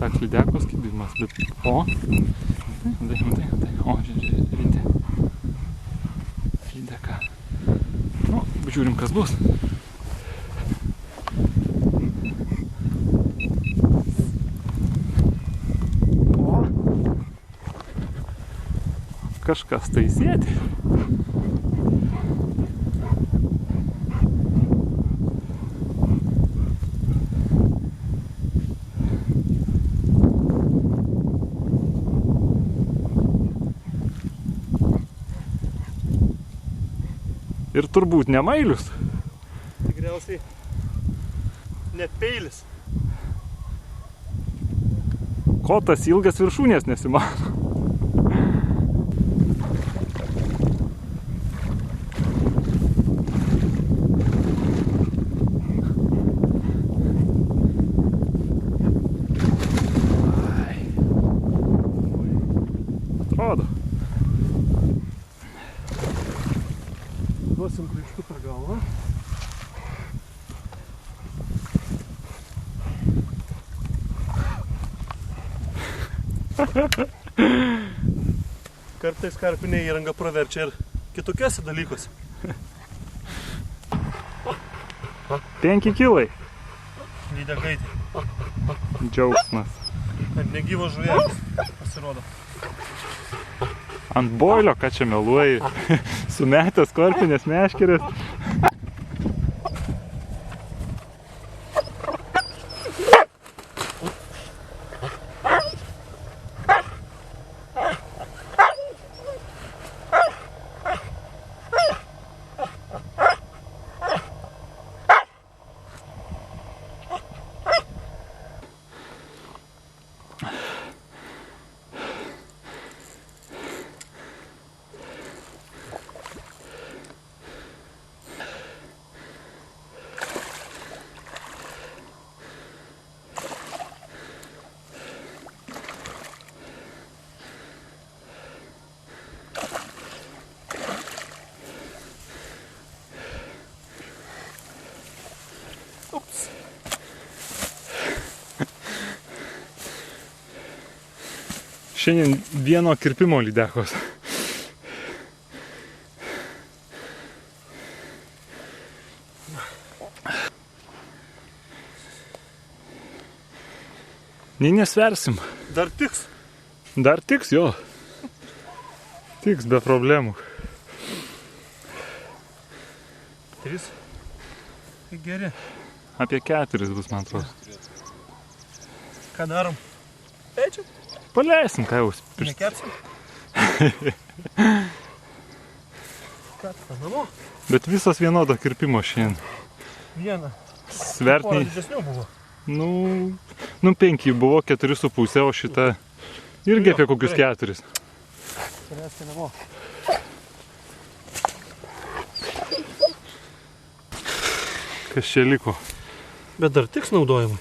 tak lydekos kibimas, bet o, matai, o, žiūrė, ryte. Lydeka. Nu, žiūrim, kas bus. O, kažkas tai sėdi. Ir turbūt ne mailius. Tikriausiai net peilis. Kotas ilgas viršūnės nesimano. Atrodo. Duosim kraištų per galvą. Kartais karpinė įranga praverčia ir kitokiuose dalykuose. 5 kilai. Lydegaitė. Džiaugsmas. Ant negyvo žuvėlis pasirodo. Ant boilio, ką čia meluoji. Sumetęs korpinės meškerės. Ups. Šiandien vieno kirpimo lydekos. Nesversim. Dar tiks. Dar tiks, jo. Tiks be problemų. 3. Geri. Apie 4 bus, man atrodo. Ką darom? Eičiam. Paleisim, ką jau. Nekepsim. Ką, namo? Bet visos vienodo kirpimo šiandien. Vieną. Svertiniai. Didesnių buvo. Nu 5 buvo, 4,5, o šita irgi apie kokius 4. Paleisti namo. Kas čia liko? Bet dar tiks naudojimui.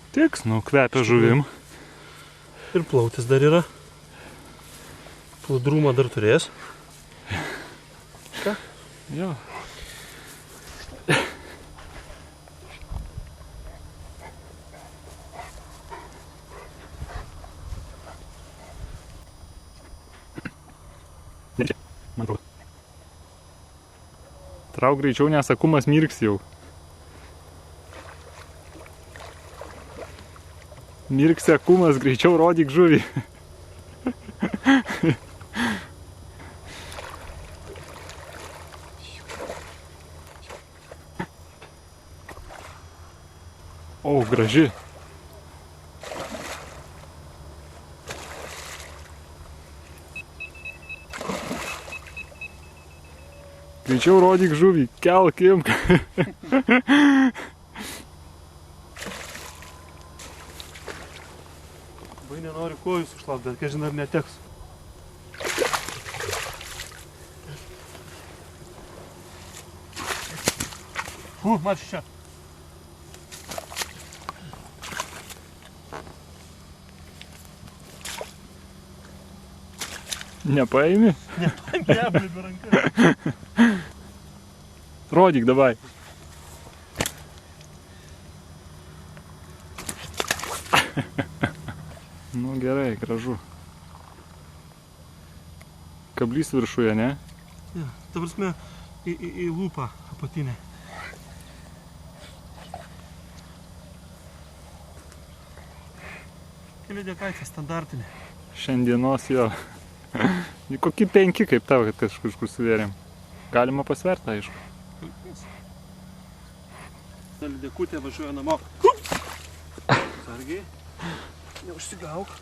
Tiks, kvepia žuvim. Ir plautis dar yra. Pludrumą dar turės. Ką? Jo. Trauk greičiau, nes akumas mirks jau. Mirksi akumas, greičiau rodyk žuvį. O, graži. Greičiau rodyk žuvį, kelk imk. Labai nenori kojų sušlaukt, bet kažin ar neteks. Mačiu čia. Nepaimi? Neaplibi ranką. Rodyk, davai. Nu gerai, gražu. Kablys viršuje, ne? Ja, ta prasme, į lūpą apatinę. Keli dėkaitė standartinė. Šiandienos jo. Kokį 5 kaip tau, kad kažkur svėrėm. Galima pasverti, aišku. Lydekutė važiuoja namo. Sargiai. Neužsigauk.